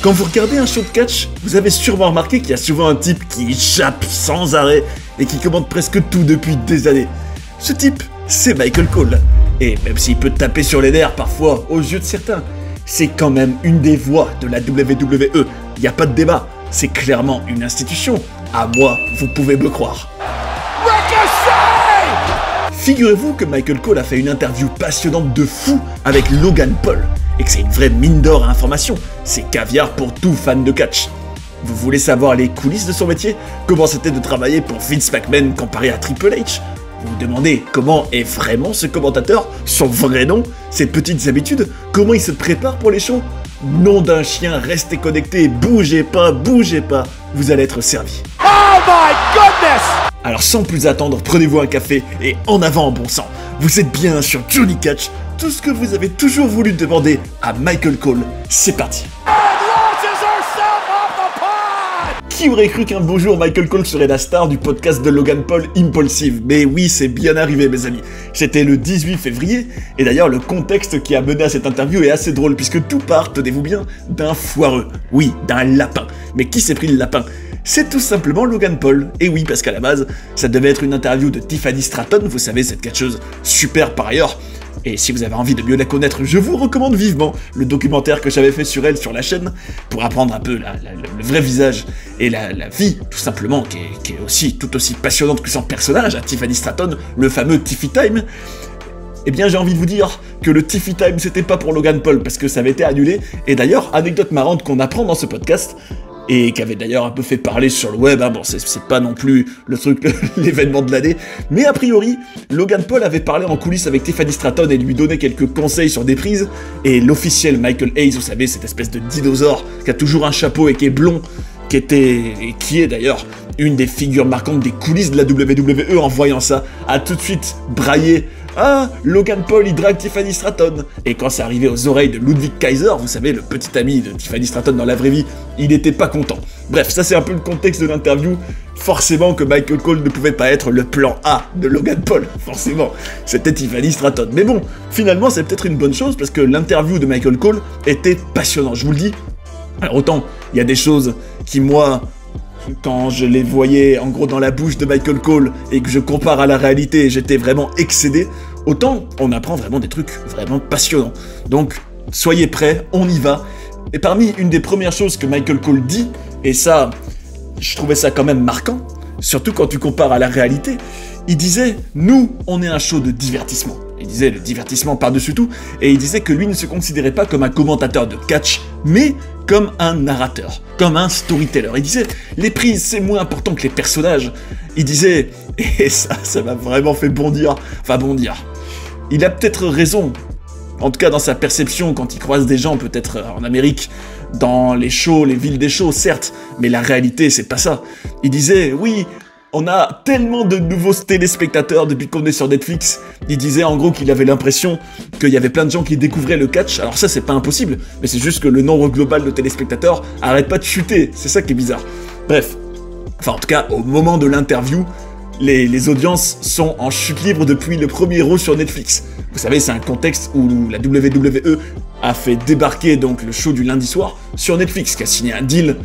Quand vous regardez un show de catch, vous avez sûrement remarqué qu'il y a souvent un type qui jappe sans arrêt et qui commande presque tout depuis des années. Ce type, c'est Michael Cole. Et même s'il peut taper sur les nerfs parfois aux yeux de certains, c'est quand même une des voix de la WWE. Il n'y a pas de débat, c'est clairement une institution. À moi, vous pouvez me croire. Figurez-vous que Michael Cole a fait une interview passionnante de fou avec Logan Paul, et que c'est une vraie mine d'or à information, c'est caviar pour tout fan de catch. Vous voulez savoir les coulisses de son métier? Comment c'était de travailler pour Vince McMahon comparé à Triple H? Vous vous demandez comment est vraiment ce commentateur, son vrai nom, ses petites habitudes, comment il se prépare pour les shows? Nom d'un chien, restez connectés, bougez pas, vous allez être servi. Oh my goodness! Alors sans plus attendre, prenez-vous un café et en avant en bon sang. Vous êtes bien sur Johnny Catch, tout ce que vous avez toujours voulu demander à Michael Cole, c'est parti. Qui aurait cru qu'un beau jour Michael Cole serait la star du podcast de Logan Paul Impulsive? Mais oui, c'est bien arrivé mes amis. C'était le 18 février, et d'ailleurs le contexte qui a mené à cette interview est assez drôle puisque tout part, tenez-vous bien, d'un foireux. Oui, d'un lapin. Mais qui s'est pris le lapin? C'est tout simplement Logan Paul. Et oui, parce qu'à la base, ça devait être une interview de Tiffany Stratton, vous savez, cette catcheuse super par ailleurs. Et si vous avez envie de mieux la connaître, je vous recommande vivement le documentaire que j'avais fait sur elle sur la chaîne, pour apprendre un peu le vrai visage et la vie, tout simplement, qui est aussi tout aussi passionnante que son personnage, à Tiffany Stratton, le fameux Tiffy Time. Eh bien, j'ai envie de vous dire que le Tiffy Time, c'était pas pour Logan Paul, parce que ça avait été annulé. Et d'ailleurs, anecdote marrante qu'on apprend dans ce podcast, et qui avait d'ailleurs un peu fait parler sur le web, hein. Bon, c'est pas non plus le truc, l'événement de l'année, mais a priori, Logan Paul avait parlé en coulisses avec Tiffany Stratton et lui donnait quelques conseils sur des prises, et l'officiel Michael Hayes, vous savez, cette espèce de dinosaure qui a toujours un chapeau et qui est blond, qui est d'ailleurs une des figures marquantes des coulisses de la WWE, en voyant ça, a tout de suite braillé. Ah, Logan Paul, il drague Tiffany Stratton. Et quand c'est arrivé aux oreilles de Ludwig Kaiser, vous savez, le petit ami de Tiffany Stratton dans la vraie vie, il n'était pas content. Bref, ça c'est un peu le contexte de l'interview. Forcément que Michael Cole ne pouvait pas être le plan A de Logan Paul, forcément. C'était Tiffany Stratton. Mais bon, finalement c'est peut-être une bonne chose, parce que l'interview de Michael Cole était passionnante, je vous le dis. Alors autant, il y a des choses qui, moi, quand je les voyais en gros dans la bouche de Michael Cole et que je compare à la réalité, j'étais vraiment excédé, autant on apprend vraiment des trucs vraiment passionnants. Donc soyez prêts, on y va. Et parmi une des premières choses que Michael Cole dit, et ça, je trouvais ça quand même marquant, surtout quand tu compares à la réalité, il disait « Nous, on est un show de divertissement ». Il disait le divertissement par-dessus tout, et il disait que lui ne se considérait pas comme un commentateur de catch, mais comme un narrateur, comme un storyteller. Il disait, les prises, c'est moins important que les personnages. Il disait, et ça m'a vraiment fait bondir, il a peut-être raison, en tout cas dans sa perception, quand il croise des gens, peut-être en Amérique, dans les shows, les villes des shows, certes, mais la réalité, c'est pas ça. Il disait, oui, on a tellement de nouveaux téléspectateurs depuis qu'on est sur Netflix. Il disait en gros qu'il avait l'impression qu'il y avait plein de gens qui découvraient le catch. Alors ça, c'est pas impossible, mais c'est juste que le nombre global de téléspectateurs arrête pas de chuter. C'est ça qui est bizarre. Bref. Enfin, en tout cas, au moment de l'interview, les audiences sont en chute libre depuis le premier Raw sur Netflix. Vous savez, c'est un contexte où la WWE a fait débarquer donc le show du lundi soir sur Netflix, qui a signé un deal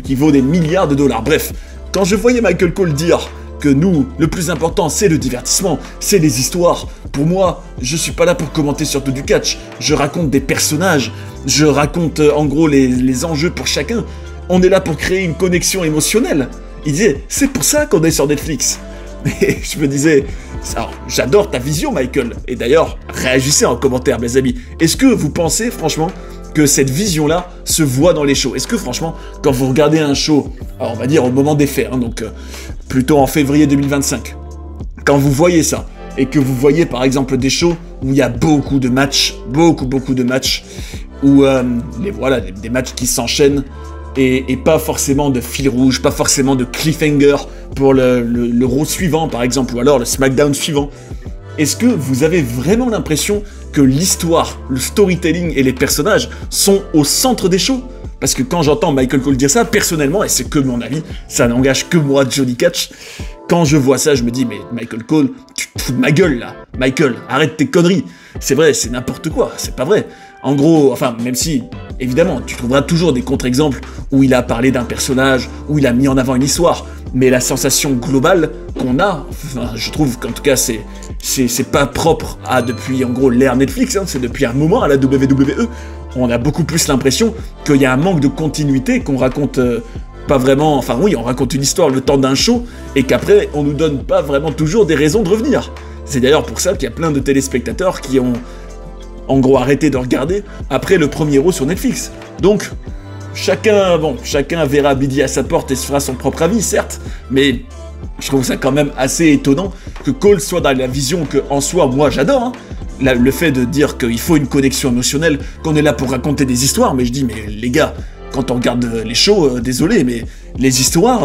qui vaut des milliards de dollars. Bref. Quand je voyais Michael Cole dire que nous, le plus important, c'est le divertissement, c'est les histoires, pour moi, je suis pas là pour commenter surtout du catch, je raconte des personnages, je raconte en gros les enjeux pour chacun, on est là pour créer une connexion émotionnelle. Il disait, c'est pour ça qu'on est sur Netflix. Et je me disais, j'adore ta vision Michael, et d'ailleurs, réagissez en commentaire mes amis, est-ce que vous pensez franchement que cette vision-là se voit dans les shows? Est-ce que franchement, quand vous regardez un show, alors on va dire au moment des faits, hein, donc plutôt en février 2025, quand vous voyez ça, et que vous voyez par exemple des shows où il y a beaucoup de matchs, beaucoup de matchs, où des matchs qui s'enchaînent, et pas forcément de fil rouge, pas forcément de cliffhanger pour le Raw suivant par exemple, ou alors le SmackDown suivant, est-ce que vous avez vraiment l'impression que l'histoire, le storytelling et les personnages sont au centre des shows? Parce que quand j'entends Michael Cole dire ça, personnellement, et c'est que mon avis, ça n'engage que moi, Johnny Catch, quand je vois ça, je me dis, mais Michael Cole, tu te fous de ma gueule là. Michael, arrête tes conneries. C'est vrai, c'est n'importe quoi, c'est pas vrai. En gros, enfin, même si, évidemment, tu trouveras toujours des contre-exemples où il a parlé d'un personnage, où il a mis en avant une histoire, mais la sensation globale qu'on a, enfin, je trouve qu'en tout cas, c'est pas propre à depuis, en gros, l'ère Netflix, hein, c'est depuis un moment à la WWE. On a beaucoup plus l'impression qu'il y a un manque de continuité, qu'on raconte pas vraiment, enfin oui, on raconte une histoire le temps d'un show, et qu'après, on nous donne pas vraiment toujours des raisons de revenir. C'est d'ailleurs pour ça qu'il y a plein de téléspectateurs qui ont, en gros, arrêté de regarder après le premier Raw sur Netflix. Donc, chacun verra midi à sa porte et se fera son propre avis, certes, mais je trouve ça quand même assez étonnant que Cole soit dans la vision que, en soi, moi j'adore, hein. Le fait de dire qu'il faut une connexion émotionnelle, qu'on est là pour raconter des histoires, mais je dis, mais les gars, quand on regarde les shows, désolé, mais les histoires,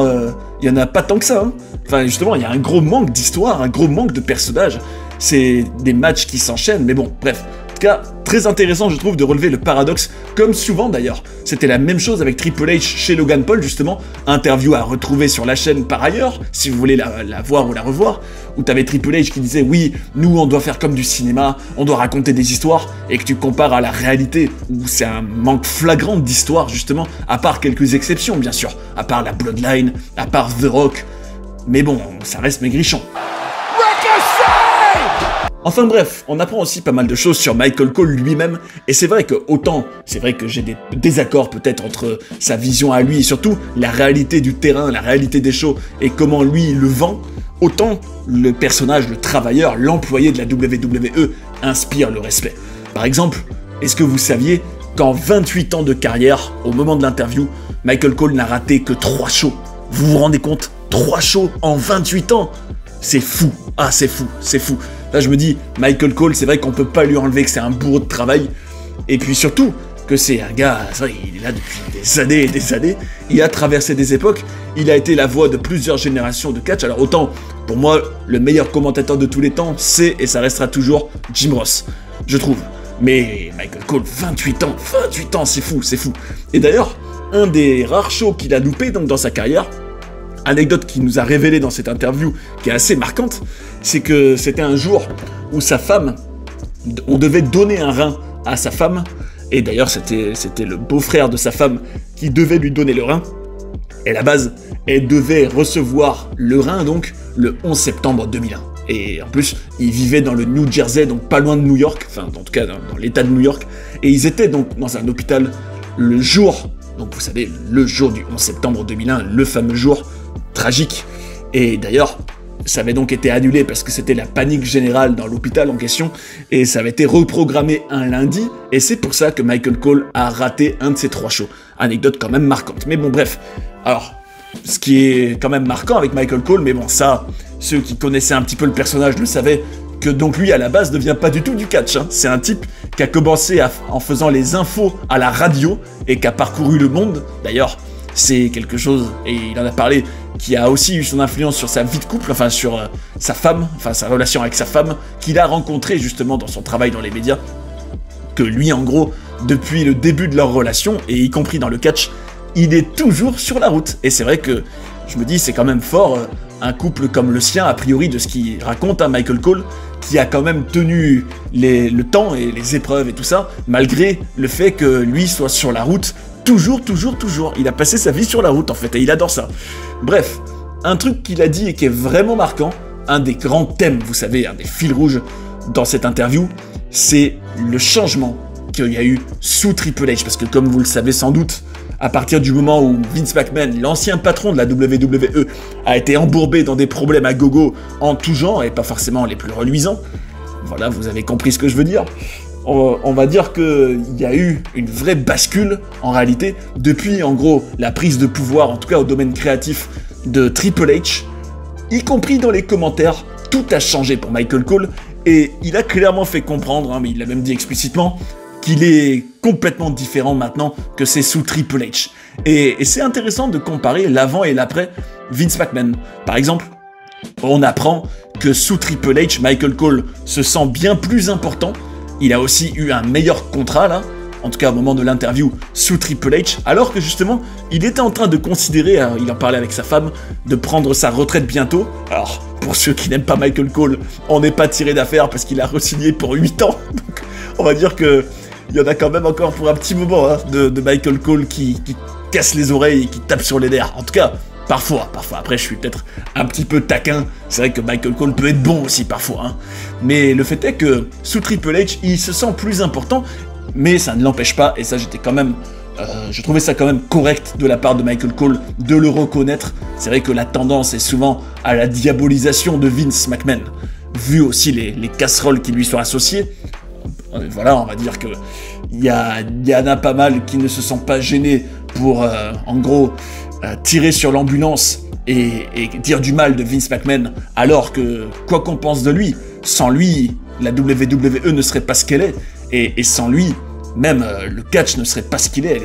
il y en a pas tant que ça, hein. Enfin, justement, il y a un gros manque d'histoire, un gros manque de personnages, c'est des matchs qui s'enchaînent, mais bon, bref. En tout cas, très intéressant, je trouve, de relever le paradoxe, comme souvent d'ailleurs. C'était la même chose avec Triple H chez Logan Paul, justement, interview à retrouver sur la chaîne par ailleurs, si vous voulez la voir ou la revoir, où t'avais Triple H qui disait « Oui, nous, on doit faire comme du cinéma, on doit raconter des histoires », et que tu compares à la réalité, où c'est un manque flagrant d'histoire, justement, à part quelques exceptions, bien sûr, à part la Bloodline, à part The Rock, mais bon, ça reste maigrichon. Enfin bref, on apprend aussi pas mal de choses sur Michael Cole lui-même, et c'est vrai que j'ai des désaccords peut-être entre sa vision à lui et surtout la réalité du terrain, la réalité des shows et comment lui le vend, autant le personnage, le travailleur, l'employé de la WWE inspire le respect. Par exemple, est-ce que vous saviez qu'en 28 ans de carrière, au moment de l'interview, Michael Cole n'a raté que 3 shows? Vous vous rendez compte? 3 shows en 28 ans? C'est fou. Ah, c'est fou, c'est fou. Là, je me dis, Michael Cole, c'est vrai qu'on peut pas lui enlever que c'est un bourreau de travail. Et puis surtout, que c'est un gars, c'est vrai, il est là depuis des années et des années. Il a traversé des époques. Il a été la voix de plusieurs générations de catch. Alors autant, pour moi, le meilleur commentateur de tous les temps, c'est et ça restera toujours Jim Ross, je trouve. Mais Michael Cole, 28 ans, c'est fou, c'est fou. Et d'ailleurs, un des rares shows qu'il a loupé donc dans sa carrière, anecdote qu'il nous a révélée dans cette interview, qui est assez marquante, c'est que c'était un jour où sa femme, on devait donner un rein à sa femme, et d'ailleurs c'était le beau-frère de sa femme qui devait lui donner le rein, et à la base, elle devait recevoir le rein donc le 11 septembre 2001. Et en plus, ils vivaient dans le New Jersey, donc pas loin de New York, enfin en tout cas dans l'état de New York, et ils étaient donc dans un hôpital le jour, donc vous savez, le jour du 11 septembre 2001, le fameux jour tragique. Et d'ailleurs, ça avait donc été annulé parce que c'était la panique générale dans l'hôpital en question, et ça avait été reprogrammé un lundi, et c'est pour ça que Michael Cole a raté un de ses 3 shows. Anecdote quand même marquante. Mais bon, bref. Alors, ce qui est quand même marquant avec Michael Cole, mais bon, ça, ceux qui connaissaient un petit peu le personnage le savaient, que donc lui, à la base, ne vient pas du tout du catch, hein. C'est un type qui a commencé en faisant les infos à la radio, et qui a parcouru le monde. D'ailleurs, c'est quelque chose, et il en a parlé, qui a aussi eu son influence sur sa vie de couple, enfin sur sa femme, enfin sa relation avec sa femme, qu'il a rencontrée justement dans son travail dans les médias, que lui en gros, depuis le début de leur relation, et y compris dans le catch, il est toujours sur la route. Et c'est vrai que, je me dis, c'est quand même fort, un couple comme le sien, a priori de ce qu'il raconte à Michael Cole, qui a quand même tenu le temps et les épreuves et tout ça, malgré le fait que lui soit sur la route, toujours. Il a passé sa vie sur la route en fait, et il adore ça. Bref, un truc qu'il a dit et qui est vraiment marquant, un des grands thèmes, vous savez, un des fils rouges dans cette interview, c'est le changement qu'il y a eu sous Triple H. Parce que comme vous le savez sans doute, à partir du moment où Vince McMahon, l'ancien patron de la WWE, a été embourbé dans des problèmes à gogo en tout genre, et pas forcément les plus reluisants, voilà, vous avez compris ce que je veux dire. On va dire qu'il y a eu une vraie bascule, en réalité, depuis, en gros, la prise de pouvoir, en tout cas au domaine créatif, de Triple H, y compris dans les commentaires, tout a changé pour Michael Cole, et il a clairement fait comprendre, hein, mais il l'a même dit explicitement, qu'il est complètement différent maintenant que c'est sous Triple H. Et c'est intéressant de comparer l'avant et l'après Vince McMahon. Par exemple, on apprend que sous Triple H, Michael Cole se sent bien plus important. Il a aussi eu un meilleur contrat là, en tout cas au moment de l'interview sous Triple H, alors que justement, il était en train de considérer, il en parlait avec sa femme, de prendre sa retraite bientôt. Alors, pour ceux qui n'aiment pas Michael Cole, on n'est pas tiré d'affaire parce qu'il a re-signé pour 8 ans, donc on va dire que il y en a quand même encore pour un petit moment hein, de Michael Cole qui casse les oreilles et qui tape sur les nerfs. En tout cas, parfois. Après, je suis peut-être un petit peu taquin. C'est vrai que Michael Cole peut être bon aussi parfois. Hein. Mais le fait est que sous Triple H, il se sent plus important. Mais ça ne l'empêche pas. Et ça, j'étais quand même... je trouvais ça quand même correct de la part de Michael Cole de le reconnaître. C'est vrai que la tendance est souvent à la diabolisation de Vince McMahon. Vu aussi les casseroles qui lui sont associées. Voilà, on va dire que il y en a pas mal qui ne se sentent pas gênés pour, en gros, tirer sur l'ambulance et dire du mal de Vince McMahon, alors que, quoi qu'on pense de lui, sans lui, la WWE ne serait pas ce qu'elle est, et sans lui, même le catch ne serait pas ce qu'il est,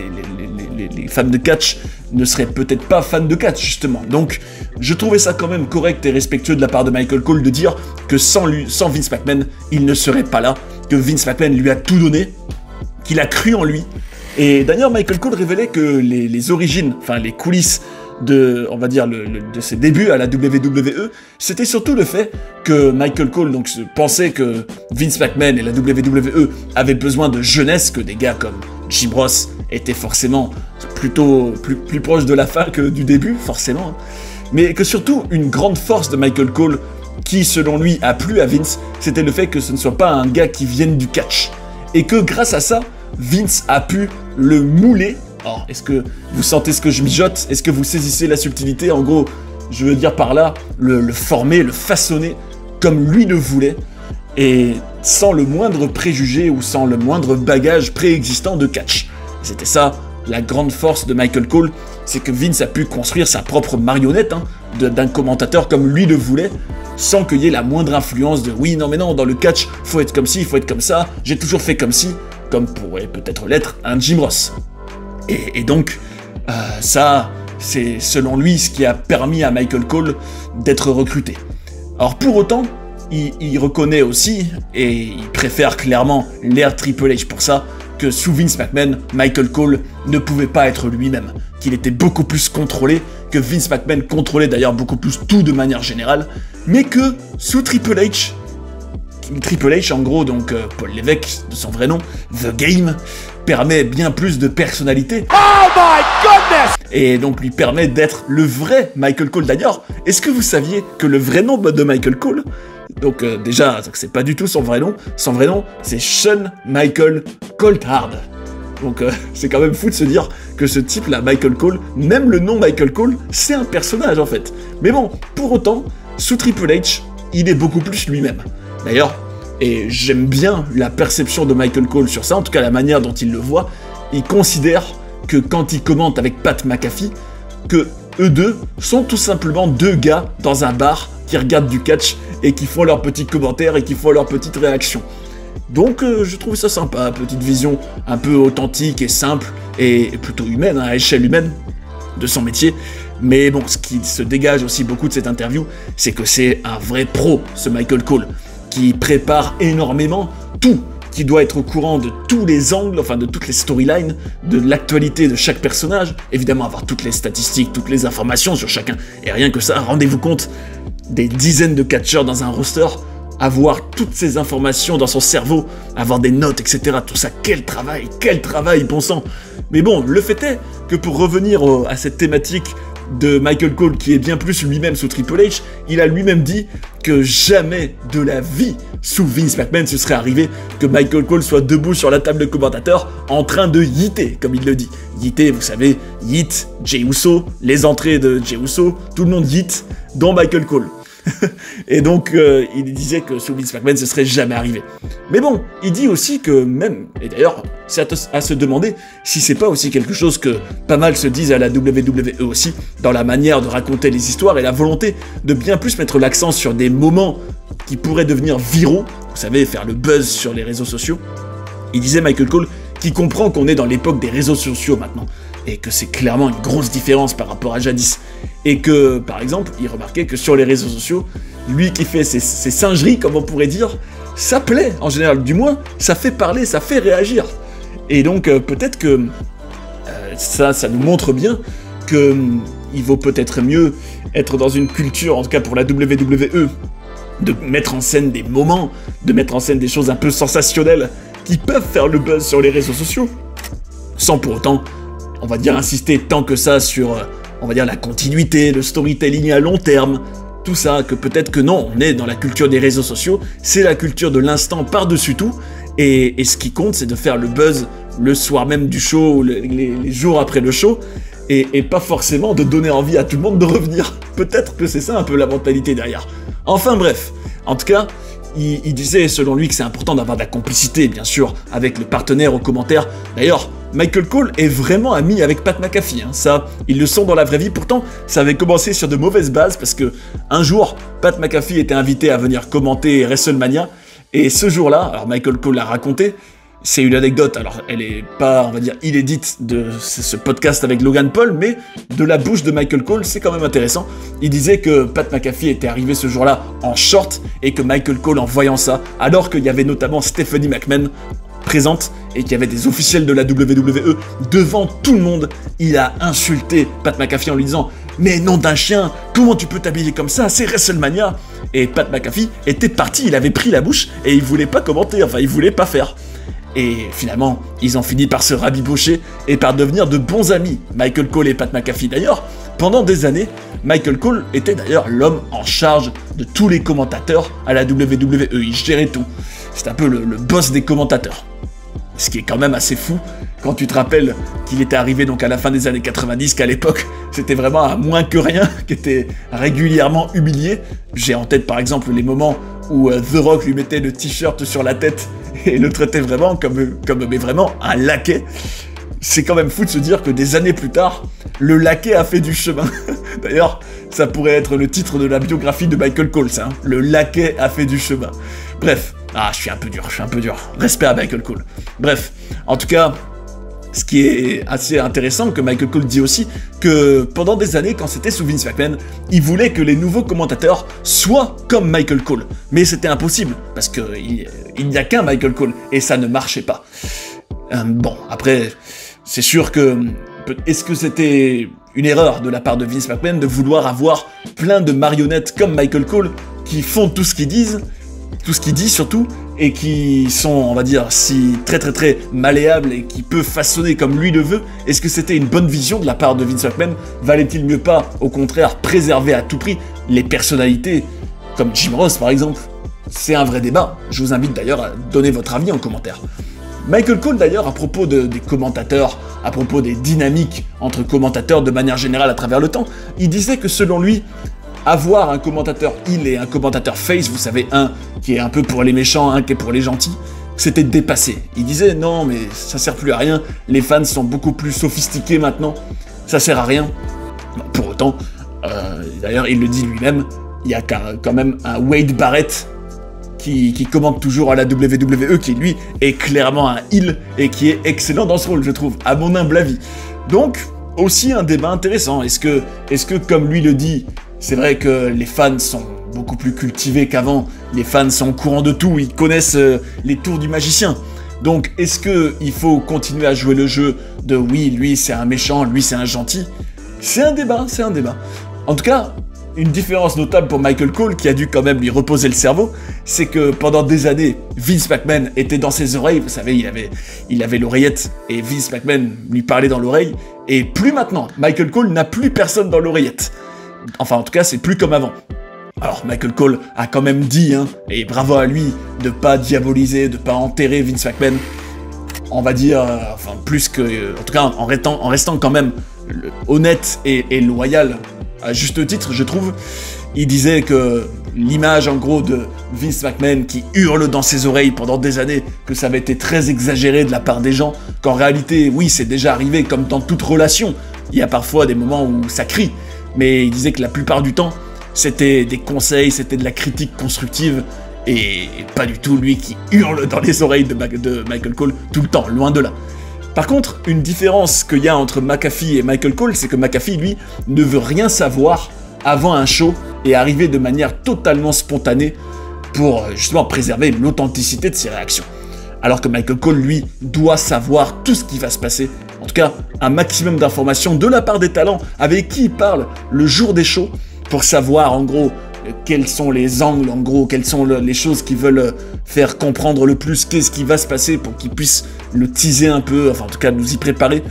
les fans de catch ne seraient peut-être pas fans de catch, justement. Donc, je trouvais ça quand même correct et respectueux de la part de Michael Cole de dire que sans Vince McMahon, il ne serait pas là, que Vince McMahon lui a tout donné, qu'il a cru en lui. Et d'ailleurs, Michael Cole révélait que les origines, enfin les coulisses de, on va dire, de ses débuts à la WWE, c'était surtout le fait que Michael Cole donc, pensait que Vince McMahon et la WWE avaient besoin de jeunesse, que des gars comme Jim Ross étaient forcément plutôt plus proches de la fin que du début, forcément. Hein. Mais que surtout, une grande force de Michael Cole, qui selon lui a plu à Vince, c'était le fait que ce ne soit pas un gars qui vienne du catch. Et que grâce à ça, Vince a pu le mouler. Alors, est-ce que vous sentez ce que je mijote? Est-ce que vous saisissez la subtilité? En gros, je veux dire par là, le former, le façonner comme lui le voulait, et sans le moindre préjugé ou sans le moindre bagage préexistant de catch. C'était ça, la grande force de Michael Cole, c'est que Vince a pu construire sa propre marionnette hein, d'un commentateur comme lui le voulait, sans qu'il y ait la moindre influence de « oui, non, mais non, dans le catch, faut être comme ci, il faut être comme ça, j'ai toujours fait comme ci », comme pourrait peut-être l'être un Jim Ross. Et donc, ça, c'est selon lui ce qui a permis à Michael Cole d'être recruté. Alors pour autant, il reconnaît aussi, et il préfère clairement l'ère Triple H pour ça, que sous Vince McMahon, Michael Cole ne pouvait pas être lui-même, qu'il était beaucoup plus contrôlé, que Vince McMahon contrôlait d'ailleurs beaucoup plus tout de manière générale, mais que sous Triple H, en gros, donc Paul Lévesque, de son vrai nom, The Game, permet bien plus de personnalité. Oh my goodness! Et donc lui permet d'être le vrai Michael Cole. D'ailleurs, est-ce que vous saviez que le vrai nom de Michael Cole, donc déjà, c'est pas du tout son vrai nom c'est Shawn Michael Coltard. Donc c'est quand même fou de se dire que ce type-là, Michael Cole, même le nom Michael Cole, c'est un personnage en fait. Mais bon, pour autant, sous Triple H, il est beaucoup plus lui-même. D'ailleurs, et j'aime bien la perception de Michael Cole sur ça, en tout cas la manière dont il le voit, il considère que quand il commente avec Pat McAfee, que eux deux sont tout simplement deux gars dans un bar qui regardent du catch et qui font leurs petits commentaires et qui font leurs petites réactions. Donc je trouve ça sympa, petite vision un peu authentique et simple et plutôt humaine, à échelle humaine de son métier. Mais bon, ce qui se dégage aussi beaucoup de cette interview, c'est que c'est un vrai pro, ce Michael Cole, qui prépare énormément tout, qui doit être au courant de tous les angles, enfin de toutes les storylines, de l'actualité de chaque personnage, évidemment avoir toutes les statistiques, toutes les informations sur chacun, et rien que ça, rendez-vous compte, des dizaines de catcheurs dans un roster, avoir toutes ces informations dans son cerveau, avoir des notes, etc. Tout ça, quel travail, bon sang. Mais bon, le fait est que pour revenir à cette thématique de Michael Cole, qui est bien plus lui-même sous Triple H, il a lui-même dit que jamais de la vie, sous Vince McMahon, ce serait arrivé que Michael Cole soit debout sur la table de commentateur en train de yeeter, comme il le dit. Yeeter, vous savez, yeet, Jey Uso, les entrées de Jey Uso, tout le monde yeet, dont Michael Cole. Et donc, il disait que sous Vince McMahon, ce serait jamais arrivé. Mais bon, il dit aussi que même, et d'ailleurs, c'est à se demander si c'est pas aussi quelque chose que pas mal se disent à la WWE aussi, dans la manière de raconter les histoires et la volonté de bien plus mettre l'accent sur des moments qui pourraient devenir viraux, vous savez, faire le buzz sur les réseaux sociaux. Il disait, Michael Cole, qui comprend qu'on est dans l'époque des réseaux sociaux maintenant, et que c'est clairement une grosse différence par rapport à jadis. Et que, par exemple, il remarquait que sur les réseaux sociaux, lui qui fait ses singeries, comme on pourrait dire, ça plaît en général, du moins, ça fait parler, ça fait réagir. Et donc peut-être que ça nous montre bien que il vaut peut-être mieux être dans une culture, en tout cas pour la WWE, de mettre en scène des moments, de mettre en scène des choses un peu sensationnelles qui peuvent faire le buzz sur les réseaux sociaux, sans pour autant, on va dire, insister tant que ça sur, on va dire, la continuité, le storytelling à long terme, tout ça, que peut-être que non, on est dans la culture des réseaux sociaux, c'est la culture de l'instant par-dessus tout, et ce qui compte, c'est de faire le buzz le soir même du show, les jours après le show, et pas forcément de donner envie à tout le monde de revenir. Peut-être que c'est ça un peu la mentalité derrière. Enfin bref, en tout cas, il disait selon lui que c'est important d'avoir de la complicité, bien sûr, avec le partenaire aux commentaires. D'ailleurs, Michael Cole est vraiment ami avec Pat McAfee, hein. Ça, ils le sont dans la vraie vie. Pourtant, ça avait commencé sur de mauvaises bases parce que un jour, Pat McAfee était invité à venir commenter WrestleMania, et ce jour-là, alors Michael Cole l'a raconté, c'est une anecdote, alors elle est pas, on va dire, inédite de ce podcast avec Logan Paul, mais de la bouche de Michael Cole, c'est quand même intéressant. Il disait que Pat McAfee était arrivé ce jour-là en short, et que Michael Cole, en voyant ça, alors qu'il y avait notamment Stephanie McMahon présente, et qu'il y avait des officiels de la WWE, devant tout le monde, il a insulté Pat McAfee en lui disant « Mais nom d'un chien, comment tu peux t'habiller comme ça, c'est WrestleMania !» Et Pat McAfee était parti, il avait pris la bouche, et il voulait pas commenter, enfin il voulait pas faire. Et finalement, ils ont fini par se rabibocher et par devenir de bons amis, Michael Cole et Pat McAfee. D'ailleurs, pendant des années, Michael Cole était d'ailleurs l'homme en charge de tous les commentateurs à la WWE, il gérait tout. C'est un peu le boss des commentateurs. Ce qui est quand même assez fou, quand tu te rappelles qu'il était arrivé donc à la fin des années 90, qu'à l'époque, c'était vraiment un moins que rien, qui était régulièrement humilié. J'ai en tête par exemple les moments où The Rock lui mettait le t-shirt sur la tête et le traitait vraiment comme mais vraiment un laquais. C'est quand même fou de se dire que des années plus tard, le laquais a fait du chemin. D'ailleurs, ça pourrait être le titre de la biographie de Michael Cole, ça, hein. Le laquais a fait du chemin. Bref, je suis un peu dur. Respect à Michael Cole. Bref, en tout cas, ce qui est assez intéressant, que Michael Cole dit aussi, que pendant des années, quand c'était sous Vince McMahon, il voulait que les nouveaux commentateurs soient comme Michael Cole. Mais c'était impossible, parce qu'il n'y a qu'un Michael Cole, et ça ne marchait pas. Bon, après, c'est sûr que... Est-ce que c'était une erreur de la part de Vince McMahon de vouloir avoir plein de marionnettes comme Michael Cole, qui font tout ce qu'ils disent, tout ce qu'il dit surtout, et qui sont, on va dire, si très malléables et qui peuvent façonner comme lui le veut? Est-ce que c'était une bonne vision de la part de Vince McMahon? Valait-il mieux pas, au contraire, préserver à tout prix les personnalités, comme Jim Ross par exemple? C'est un vrai débat, je vous invite d'ailleurs à donner votre avis en commentaire. Michael Cole d'ailleurs, à propos des commentateurs, à propos des dynamiques entre commentateurs de manière générale à travers le temps, il disait que selon lui, avoir un commentateur heel et un commentateur face, vous savez, un qui est un peu pour les méchants, un qui est pour les gentils, c'était dépassé. Il disait non mais ça sert plus à rien, les fans sont beaucoup plus sophistiqués maintenant, ça sert à rien. Pour autant, d'ailleurs il le dit lui-même, il y a quand même un Wade Barrett qui commente toujours à la WWE, qui lui est clairement un heel et qui est excellent dans ce rôle, je trouve, à mon humble avis. Donc, aussi un débat intéressant. Est-ce que comme lui le dit, c'est vrai que les fans sont beaucoup plus cultivés qu'avant, les fans sont au courant de tout, ils connaissent les tours du magicien. Donc, est-ce qu'il faut continuer à jouer le jeu de oui, lui c'est un méchant, lui c'est un gentil? C'est un débat. En tout cas, une différence notable pour Michael Cole, qui a dû quand même lui reposer le cerveau, c'est que pendant des années, Vince McMahon était dans ses oreilles, vous savez, il avait l'oreillette, et Vince McMahon lui parlait dans l'oreille, et plus maintenant, Michael Cole n'a plus personne dans l'oreillette. Enfin, en tout cas, c'est plus comme avant. Alors, Michael Cole a quand même dit, hein, et bravo à lui, de pas diaboliser, de pas enterrer Vince McMahon, on va dire, enfin, plus que... En tout cas, en restant quand même honnête et loyal, à juste titre, je trouve. Il disait que l'image, en gros, de Vince McMahon qui hurle dans ses oreilles pendant des années, que ça avait été très exagéré de la part des gens, qu'en réalité, oui, c'est déjà arrivé, comme dans toute relation. Il y a parfois des moments où ça crie, mais il disait que la plupart du temps, c'était des conseils, c'était de la critique constructive, et pas du tout lui qui hurle dans les oreilles de Michael Cole tout le temps, loin de là. Par contre, une différence qu'il y a entre McAfee et Michael Cole, c'est que McAfee, lui, ne veut rien savoir avant un show et arriver de manière totalement spontanée pour justement préserver l'authenticité de ses réactions. alors que Michael Cole, lui, doit savoir tout ce qui va se passer. En tout cas, un maximum d'informations de la part des talents avec qui il parle le jour des shows pour savoir, en gros, quels sont les angles, en gros, quelles sont les choses qui veulent faire comprendre le plus, qu'est-ce qui va se passer pour qu'ils puissent le teaser un peu, enfin, en tout cas, nous y préparer.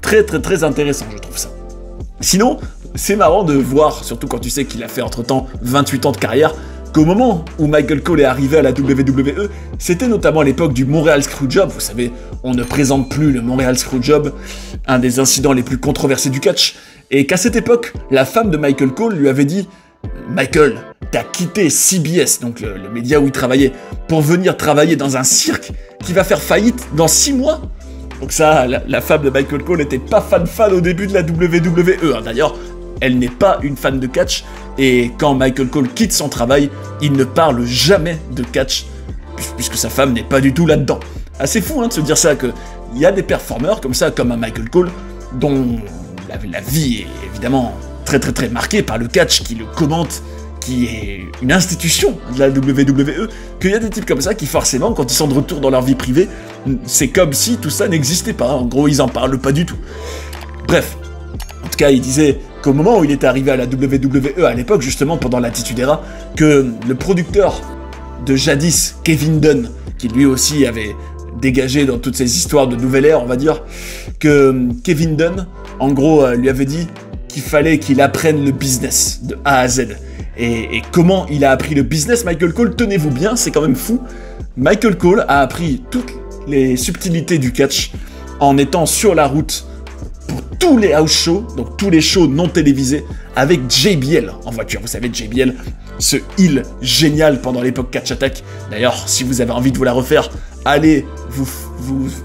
Très, très, très intéressant, je trouve ça. Sinon, c'est marrant de voir, surtout quand tu sais qu'il a fait entre-temps 28 ans de carrière, qu'au moment où Michael Cole est arrivé à la WWE, c'était notamment à l'époque du Montreal Screwjob. Vous savez, on ne présente plus le Montreal Screwjob, un des incidents les plus controversés du catch, et qu'à cette époque, la femme de Michael Cole lui avait dit « Michael, t'as quitté CBS, donc le média où il travaillait, pour venir travailler dans un cirque qui va faire faillite dans 6 mois ?» Donc ça, la femme de Michael Cole n'était pas fan au début de la WWE. Hein. D'ailleurs, elle n'est pas une fan de catch, et quand Michael Cole quitte son travail, il ne parle jamais de catch, puisque sa femme n'est pas du tout là-dedans. Assez fou de se dire ça, qu'il y a des performeurs comme ça, comme un Michael Cole, dont la vie est évidemment très très très marquée par le catch, qui le commente, qui est une institution de la WWE, qu'il y a des types comme ça qui forcément, quand ils sont de retour dans leur vie privée, c'est comme si tout ça n'existait pas. En gros, ils en parlent pas du tout. Bref, en tout cas, il disait qu'au moment où il était arrivé à la WWE, à l'époque justement pendant l'Attitude Era, que le producteur de jadis, Kevin Dunn, qui lui aussi avait dégagé dans toutes ces histoires de nouvelle ère, on va dire, que Kevin Dunn, en gros, lui avait dit qu'il fallait qu'il apprenne le business de A à Z. Et comment il a appris le business, Michael Cole, tenez-vous bien, c'est quand même fou. Michael Cole a appris toutes les subtilités du catch en étant sur la route pour tous les house shows, donc tous les shows non télévisés, avec JBL en voiture. Vous savez, JBL, ce heel génial pendant l'époque Catch Attack. D'ailleurs, si vous avez envie de vous la refaire, allez vous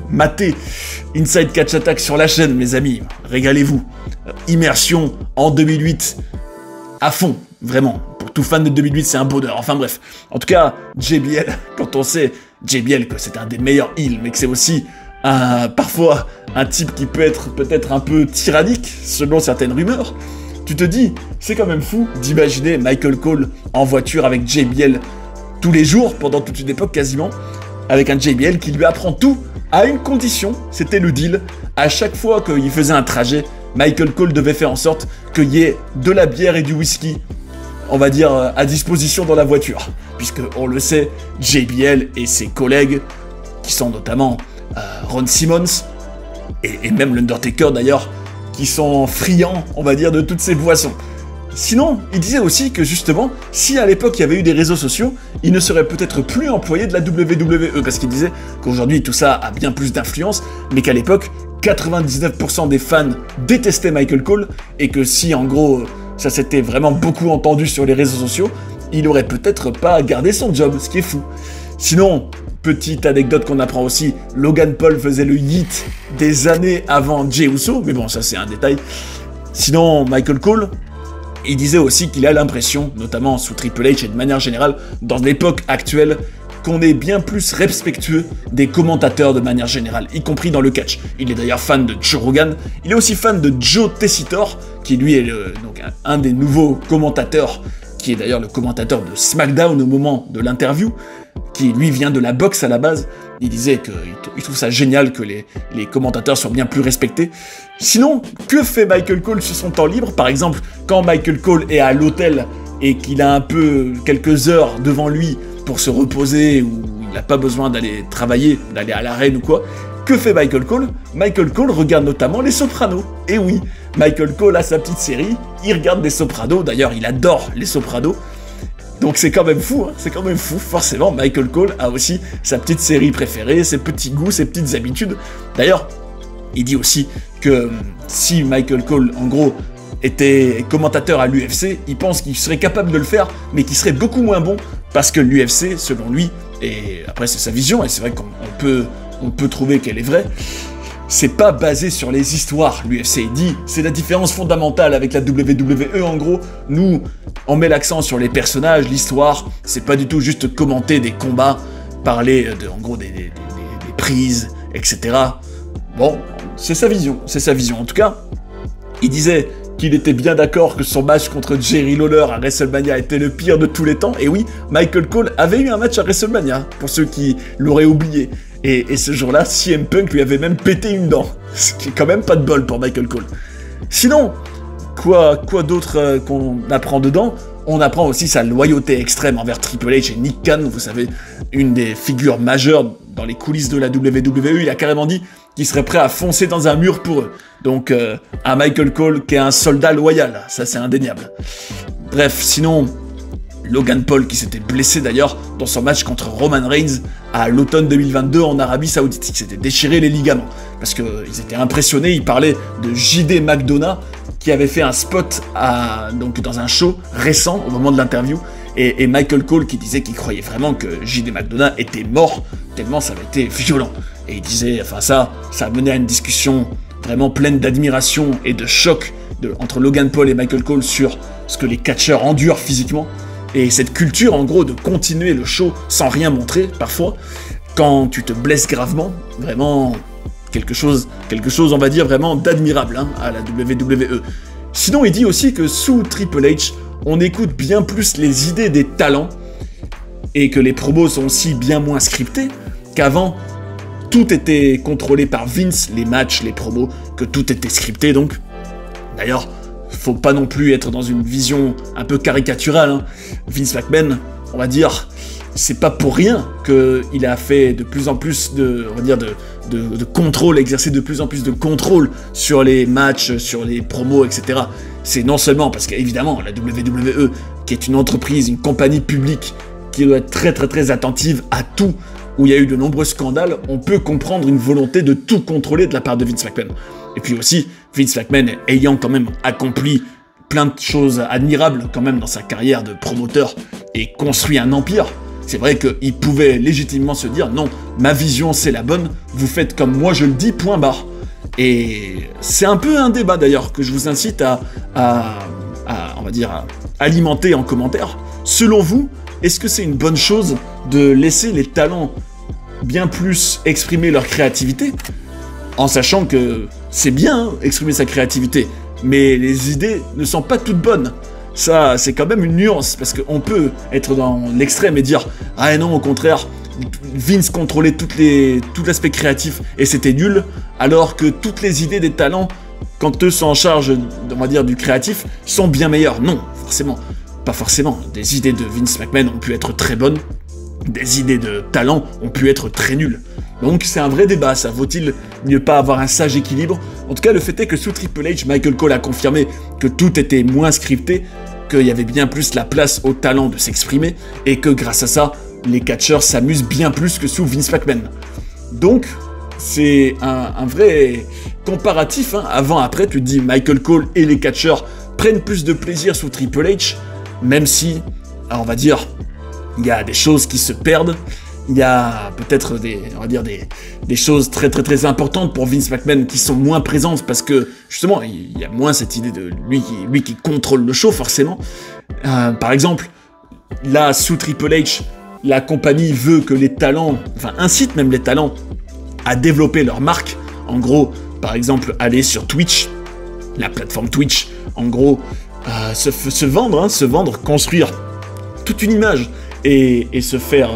mater Inside Catch Attack sur la chaîne, mes amis. Régalez-vous. Immersion en 2008, à fond, vraiment. Pour tout fan de 2008, c'est un bonheur. Enfin bref. En tout cas, JBL, quand on sait JBL que c'est un des meilleurs heels, mais que c'est aussi parfois un type qui peut être peut-être un peu tyrannique, selon certaines rumeurs, tu te dis, c'est quand même fou d'imaginer Michael Cole en voiture avec JBL tous les jours, pendant toute une époque quasiment, avec un JBL qui lui apprend tout à une condition, c'était le deal. À chaque fois qu'il faisait un trajet, Michael Cole devait faire en sorte qu'il y ait de la bière et du whisky, on va dire, à disposition dans la voiture. Puisque, on le sait, JBL et ses collègues, qui sont notamment Ron Simmons, et même l'Undertaker d'ailleurs, qui sont friands, on va dire, de toutes ces boissons. Sinon, il disait aussi que justement, si à l'époque il y avait eu des réseaux sociaux, il ne serait peut-être plus employé de la WWE, parce qu'il disait qu'aujourd'hui tout ça a bien plus d'influence, mais qu'à l'époque, 99% des fans détestaient Michael Cole, et que si en gros ça s'était vraiment beaucoup entendu sur les réseaux sociaux, il aurait peut-être pas gardé son job, ce qui est fou. Sinon, petite anecdote qu'on apprend aussi, Logan Paul faisait le yeet des années avant Jey Uso, mais bon ça c'est un détail. Sinon, Michael Cole, il disait aussi qu'il a l'impression, notamment sous Triple H et de manière générale, dans l'époque actuelle, qu'on est bien plus respectueux des commentateurs de manière générale, y compris dans le catch. Il est d'ailleurs fan de Joe Rogan, il est aussi fan de Joe Tessitore, qui lui est donc un des nouveaux commentateurs, qui est d'ailleurs le commentateur de SmackDown au moment de l'interview, qui lui vient de la boxe à la base. Il disait qu'il trouve ça génial que les commentateurs soient bien plus respectés. Sinon, que fait Michael Cole sur son temps libre? Par exemple, quand Michael Cole est à l'hôtel et qu'il a un peu quelques heures devant lui pour se reposer, ou il n'a pas besoin d'aller travailler, d'aller à l'arène ou quoi, que fait Michael Cole? Michael Cole regarde notamment Les Sopranos. Et oui, Michael Cole a sa petite série, il regarde Les Sopranos, d'ailleurs il adore Les Sopranos. Donc c'est quand même fou, c'est quand même fou, forcément Michael Cole a aussi sa petite série préférée, ses petits goûts, ses petites habitudes. D'ailleurs, il dit aussi que si Michael Cole, en gros, était commentateur à l'UFC, il pense qu'il serait capable de le faire, mais qu'il serait beaucoup moins bon, parce que l'UFC, selon lui, et après c'est sa vision, et c'est vrai qu'on peut trouver qu'elle est vraie, c'est pas basé sur les histoires, l'UFC. Il dit, c'est la différence fondamentale avec la WWE, en gros, nous, on met l'accent sur les personnages, l'histoire, c'est pas du tout juste commenter des combats, parler en gros, des prises, etc. Bon, c'est sa vision. En tout cas, il disait qu'il était bien d'accord que son match contre Jerry Lawler à WrestleMania était le pire de tous les temps, et oui, Michael Cole avait eu un match à WrestleMania, pour ceux qui l'auraient oublié. Et ce jour-là, CM Punk lui avait même pété une dent. Ce qui est quand même pas de bol pour Michael Cole. Sinon, quoi d'autre qu'on apprend dedans? On apprend aussi sa loyauté extrême envers Triple H et Nick Khan, vous savez, une des figures majeures dans les coulisses de la WWE. Il a carrément dit qu'il serait prêt à foncer dans un mur pour eux. Donc, un Michael Cole qui est un soldat loyal, ça c'est indéniable. Bref, sinon, Logan Paul qui s'était blessé d'ailleurs dans son match contre Roman Reigns à l'automne 2022 en Arabie Saoudite. Il s'était déchiré les ligaments parce qu'ils étaient impressionnés. Il parlait de JD McDonough qui avait fait un spot donc dans un show récent au moment de l'interview. Et Michael Cole qui disait qu'il croyait vraiment que JD McDonough était mort tellement ça avait été violent. Et il disait, enfin ça a mené à une discussion vraiment pleine d'admiration et de choc entre Logan Paul et Michael Cole sur ce que les catcheurs endurent physiquement. Et cette culture, en gros, de continuer le show sans rien montrer, parfois, quand tu te blesses gravement, vraiment quelque chose, on va dire, vraiment d'admirable hein, à la WWE. Sinon, il dit aussi que sous Triple H, on écoute bien plus les idées des talents, et que les promos sont aussi bien moins scriptés, qu'avant, tout était contrôlé par Vince, les matchs, les promos, que tout était scripté, donc. D'ailleurs, faut pas non plus être dans une vision un peu caricaturale. Hein. Vince McMahon, on va dire, c'est pas pour rien qu'il a fait de plus en plus de contrôle, exercé de plus en plus de contrôle sur les matchs, sur les promos, etc. C'est non seulement parce qu'évidemment, la WWE, qui est une entreprise, une compagnie publique, qui doit être très très très attentive à tout, où il y a eu de nombreux scandales, on peut comprendre une volonté de tout contrôler de la part de Vince McMahon. Et puis aussi, Vince McMahon ayant quand même accompli plein de choses admirables quand même dans sa carrière de promoteur et construit un empire, c'est vrai qu'il pouvait légitimement se dire « Non, ma vision c'est la bonne, vous faites comme moi je le dis, point barre ». Et c'est un peu un débat d'ailleurs que je vous incite à alimenter en commentaire. Selon vous, est-ce que c'est une bonne chose de laisser les talents bien plus exprimer leur créativité, en sachant que c'est bien hein, exprimer sa créativité, mais les idées ne sont pas toutes bonnes. Ça, c'est quand même une nuance, parce qu'on peut être dans l'extrême et dire « Ah non, au contraire, Vince contrôlait tout l'aspect créatif et c'était nul », alors que toutes les idées des talents, quand eux sont en charge, on va dire, du créatif, sont bien meilleures. Non, forcément. Pas forcément. Des idées de Vince McMahon ont pu être très bonnes, des idées de talent ont pu être très nulles. Donc c'est un vrai débat, ça vaut-il mieux pas avoir un sage équilibre? En tout cas, le fait est que sous Triple H, Michael Cole a confirmé que tout était moins scripté, qu'il y avait bien plus la place au talent de s'exprimer, et que grâce à ça, les catcheurs s'amusent bien plus que sous Vince McMahon. Donc, c'est un vrai comparatif, hein. Avant-après, tu te dis Michael Cole et les catcheurs prennent plus de plaisir sous Triple H, même si, on va dire, il y a des choses qui se perdent, il y a peut-être des choses très très très importantes pour Vince McMahon qui sont moins présentes parce que justement il y a moins cette idée de lui qui contrôle le show forcément. Par exemple, là sous Triple H, la compagnie veut que les talents, enfin incite même les talents à développer leur marque. En gros, par exemple, aller sur Twitch, la plateforme Twitch, en gros, se vendre, construire toute une image et se faire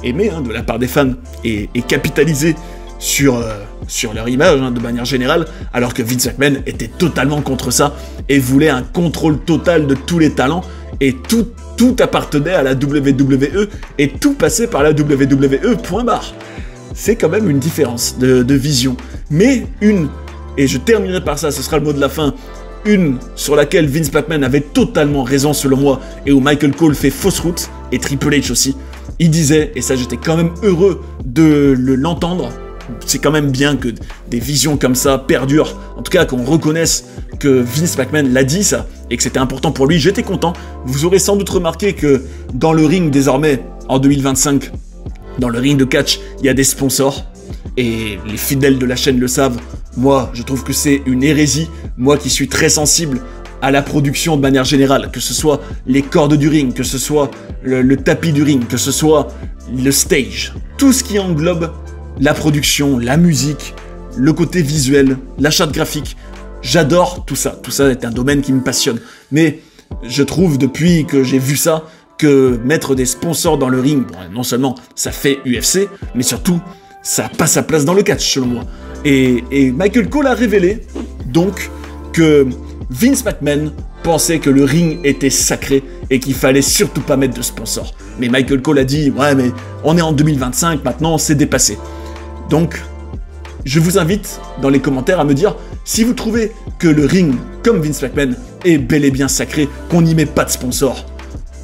aimer hein, de la part des fans et capitaliser sur leur image hein, de manière générale, alors que Vince McMahon était totalement contre ça et voulait un contrôle total de tous les talents et tout appartenait à la WWE et tout passait par la WWE, point barre. C'est quand même une différence de vision. Mais et je terminerai par ça, ce sera le mot de la fin, une sur laquelle Vince McMahon avait totalement raison selon moi, et où Michael Cole fait fausse route, et Triple H aussi, il disait, et ça j'étais quand même heureux de l'entendre, c'est quand même bien que des visions comme ça perdurent, en tout cas qu'on reconnaisse que Vince McMahon l'a dit ça, et que c'était important pour lui, j'étais content. Vous aurez sans doute remarqué que dans le ring désormais, en 2025, dans le ring de catch, il y a des sponsors, et les fidèles de la chaîne le savent, moi je trouve que c'est une hérésie, moi qui suis très sensible à la production de manière générale, que ce soit les cordes du ring, que ce soit le tapis du ring, que ce soit le stage, tout ce qui englobe la production, la musique, le côté visuel, la charte graphique, j'adore tout ça est un domaine qui me passionne, mais je trouve depuis que j'ai vu ça, que mettre des sponsors dans le ring, bon, non seulement ça fait UFC, mais surtout ça n'a pas sa place dans le catch, selon moi. Et Michael Cole a révélé, donc, que Vince McMahon pensait que le ring était sacré et qu'il fallait surtout pas mettre de sponsor. Mais Michael Cole a dit « Ouais, mais on est en 2025, maintenant, c'est dépassé. » Donc, je vous invite dans les commentaires à me dire si vous trouvez que le ring, comme Vince McMahon, est bel et bien sacré, qu'on n'y met pas de sponsor.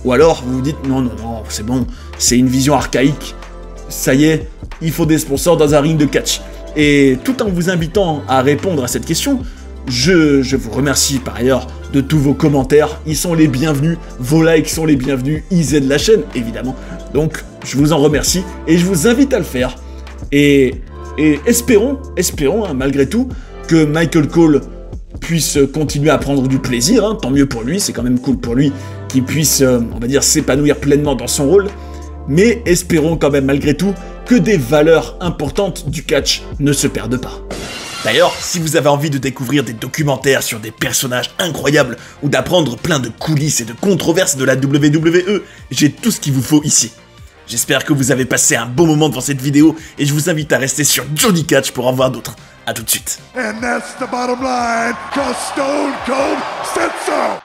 Ou alors, vous vous dites « Non, c'est bon, c'est une vision archaïque. Ça y est, il faut des sponsors dans un ring de catch. » Et tout en vous invitant à répondre à cette question, je vous remercie par ailleurs de tous vos commentaires, ils sont les bienvenus, vos likes sont les bienvenus, ils aident la chaîne, évidemment. Donc, je vous en remercie et je vous invite à le faire. Et espérons, hein, malgré tout, que Michael Cole puisse continuer à prendre du plaisir, hein, tant mieux pour lui, c'est quand même cool pour lui qu'il puisse, on va dire, s'épanouir pleinement dans son rôle. Mais espérons quand même, malgré tout, que des valeurs importantes du catch ne se perdent pas. D'ailleurs, si vous avez envie de découvrir des documentaires sur des personnages incroyables ou d'apprendre plein de coulisses et de controverses de la WWE, j'ai tout ce qu'il vous faut ici. J'espère que vous avez passé un bon moment devant cette vidéo et je vous invite à rester sur Johnny Catch pour en voir d'autres. A tout de suite. And that's the bottom line, 'cause Stone Cold said so.